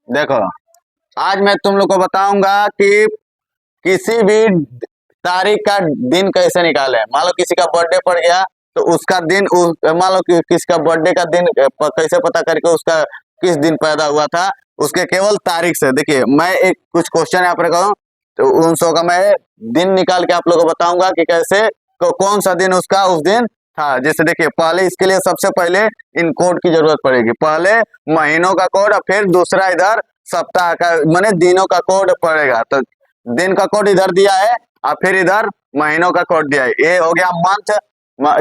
देखो, आज मैं तुम लोग को बताऊंगा कि किसी भी तारीख का दिन कैसे निकाले। मान लो किसी का बर्थडे पड़ गया तो उसका दिन मान लो कि किसी का बर्थडे का दिन कैसे पता करके उसका किस दिन पैदा हुआ था, उसके केवल तारीख से। देखिए, मैं एक कुछ क्वेश्चन यहाँ पर कहूँ तो उन सौ का मैं दिन निकाल के आप लोगों को बताऊंगा कि कैसे कौन सा दिन उसका उस दिन था। जैसे देखिए, पहले इसके लिए सबसे पहले इन कोड की जरूरत पड़ेगी। पहले महीनों का कोड और फिर दूसरा इधर सप्ताह का माने दिनों का कोड पड़ेगा। तो दिन का कोड इधर दिया है और फिर इधर महीनों का कोड दिया है। ये हो गया मंथ,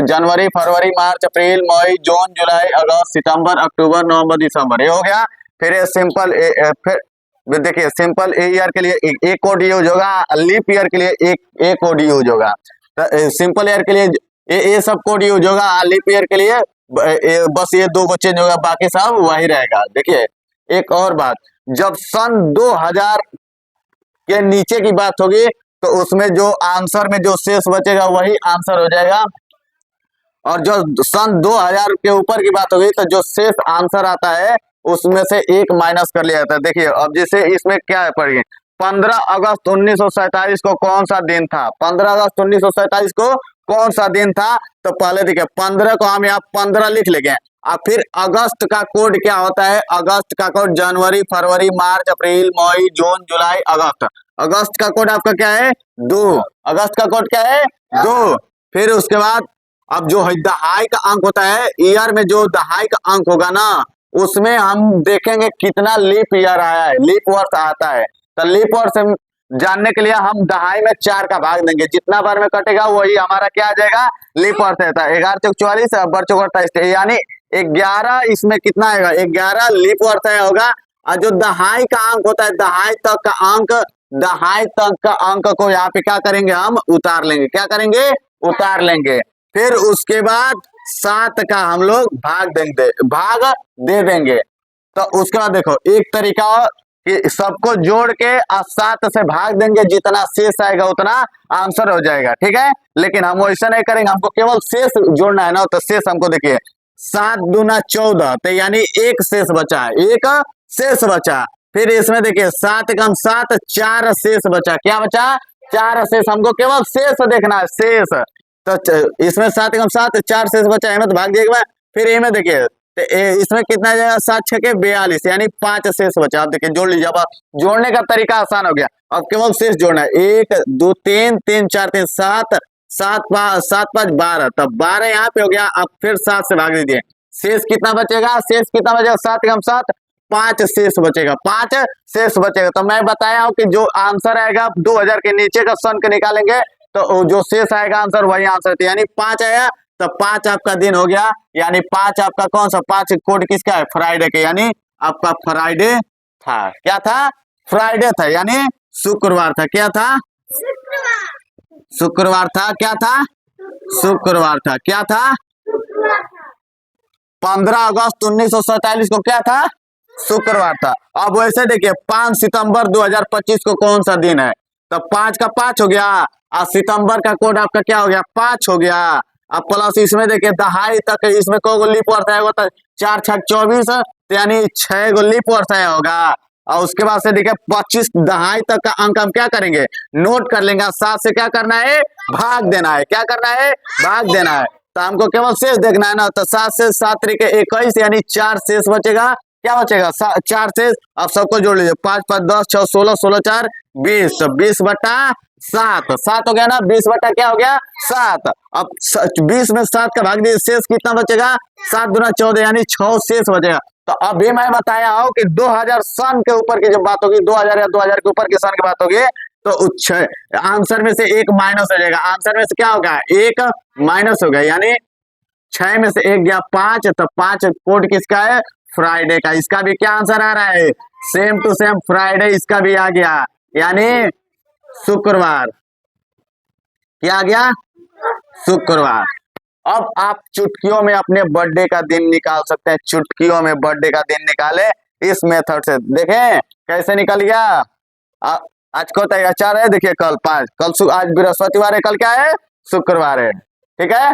जनवरी, फरवरी, मार्च, अप्रैल, मई, जून, जुलाई, अगस्त, सितंबर, अक्टूबर, नवंबर, दिसंबर। ये हो गया। फिर ये सिंपल फिर देखिए, सिंपल ईयर के लिए एक कोड यूज होगा, लीप ईयर के लिए एक कोड यूज होगा। तो सिंपल ईयर के लिए ये सब कोड यूज होगा, लीप ईयर के लिए बस ये दो को चेंज होगा, बाकी सब वही रहेगा। देखिए, एक और बात, जब सन 2000 के नीचे की बात होगी तो उसमें जो आंसर में जो शेष बचेगा वही आंसर हो जाएगा, और जो सन 2000 के ऊपर की बात होगी तो जो शेष आंसर आता है उसमें से एक माइनस कर लिया जाता है। देखिए, अब जैसे इसमें क्या है पढ़िए, 15 अगस्त 1947 को कौन सा दिन था? 15 अगस्त 1947 को कौन सा दिन था? तो पहले देखिए, 15 को हम यहाँ 15 लिख लेंगे और फिर अगस्त का कोड क्या होता है? अगस्त का कोड जनवरी, फरवरी, मार्च, अप्रैल, मई, जून, जुलाई, अगस्त। अगस्त का कोड आपका क्या है? 2। अगस्त का कोड क्या है? 2। फिर उसके बाद अब जो है दहाई का अंक होता है, ईयर में जो दहाई का अंक होगा ना, उसमें हम देखेंगे कितना लीप ईयर आया है, लीप वर्ष आता है। तो लीप वर्ष जानने के लिए हम दहाई में 4 का भाग देंगे, जितना बार में कटेगा वही हमारा क्या आ जाएगा? लीप वर्ष रहता है। 11 चौक 44, बर चौक 28, यानी 11 इसमें कितना आएगा? 11 लीप वर्ष होगा। और जो दहाई का अंक होता है, दहाई तक का अंक, दहाई तक का अंक को यहाँ पे क्या करेंगे? हम उतार लेंगे। क्या करेंगे? उतार लेंगे। फिर उसके बाद 7 का हम लोग भाग दे देंगे। तो उसके बाद देखो, एक तरीका कि सबको जोड़ के 7 से भाग देंगे, जितना शेष आएगा उतना आंसर हो जाएगा। ठीक है, लेकिन हम वैसा नहीं करेंगे, हमको केवल शेष जोड़ना है ना। तो शेष हमको देखिए, 7 दूना 14, तो यानी एक शेष बचा, एक शेष बचा। फिर इसमें देखिए 7 कम 7, 4 शेष बचा। क्या बचा? 4 शेष। हमको केवल शेष देखना है, शेष। तो इसमें 7 कम 7, 4 शेष बचा, है तो भाग दिएगा। फिर ए में देखिए, तो इसमें कितना जाएगा? 7 6 के 42, यानी 5 शेष बचा। आप देखिए, जोड़ लीजिए। अब जोड़ने का तरीका आसान हो गया, अब केवल शेष जोड़ना है। 1 2 3 3 4 3 7 7 5 12, तब 12 यहाँ पे हो गया। अब फिर 7 से भाग दीजिए, शेष कितना बचेगा? शेष कितना बचेगा? 7 कम 7, 5 शेष बचेगा, 5 शेष बचेगा। तो मैं बताया हूँ कि जो आंसर आएगा 2000 के नीचे का सन के निकालेंगे तो जो शेष आएगा आंसर वही आंसर थे, यानी 5 आया। तो 5 आपका दिन हो गया, यानी 5 आपका कौन सा? 5 कोड किसका है? फ्राइडे के, यानी आपका फ्राइडे था। क्या था? फ्राइडे था, यानी शुक्रवार था। क्या था? शुक्रवार था। क्या था? शुक्रवार था। क्या था? 15 अगस्त 1947 को क्या था? शुक्रवार था। अब वैसे देखिए, 5 सितंबर 2025 को कौन सा दिन है? तो 5 का 5 हो गया, और सितंबर का कोड आपका क्या हो गया? 5 हो गया। अब प्लस इसमें देखिए दहाई तक, इसमें को लीप वर्ष आएगा? तो 4 6 24, तो यानी 6 गो लीप वर्ष आया होगा। और उसके बाद से देखिए 25 दहाई तक का अंक हम क्या करेंगे? नोट कर लेंगे। 7 से क्या करना है? भाग देना है। क्या करना है? भाग देना है। तो हमको केवल शेष देखना है ना। तो 7 से 7 तरीके 21, यानी 4 शेष बचेगा। क्या बचेगा? 4 शेष। अब सबको जोड़ लीजिए, 5 5 10 6 16 16 4 20, तो 20 बटा 7, 7 हो गया ना। 20 बटा क्या हो गया? 7। अब 20 में 7 का भाग दीजिए, शेष कितना बचेगा? 7 दूना 14, यानी 6 शेष बचेगा। तो अभी मैं बताया हूँ कि 2000 सन के ऊपर की जब बात होगी, 2000 या 2000 के ऊपर के सन की बात होगी, तो आंसर में से एक माइनस हो जाएगा। आंसर में से क्या होगा? एक माइनस हो गया, यानी 6 में से 1 गया 5, तो 5 कोड किसका है? फ्राइडे का। इसका भी क्या आंसर आ रहा है? सेम टू सेम फ्राइडे, इसका भी आ गया, यानी शुक्रवार। क्या आ गया? शुक्रवार। अब आप चुटकियों में अपने बर्थडे का दिन निकाल सकते हैं। चुटकियों में बर्थडे का दिन निकाले इस मेथड से। देखें कैसे निकल गया। आज को तय 4 है, देखिए कल 5, आज बृहस्पतिवार है, कल क्या है? शुक्रवार है। ठीक है।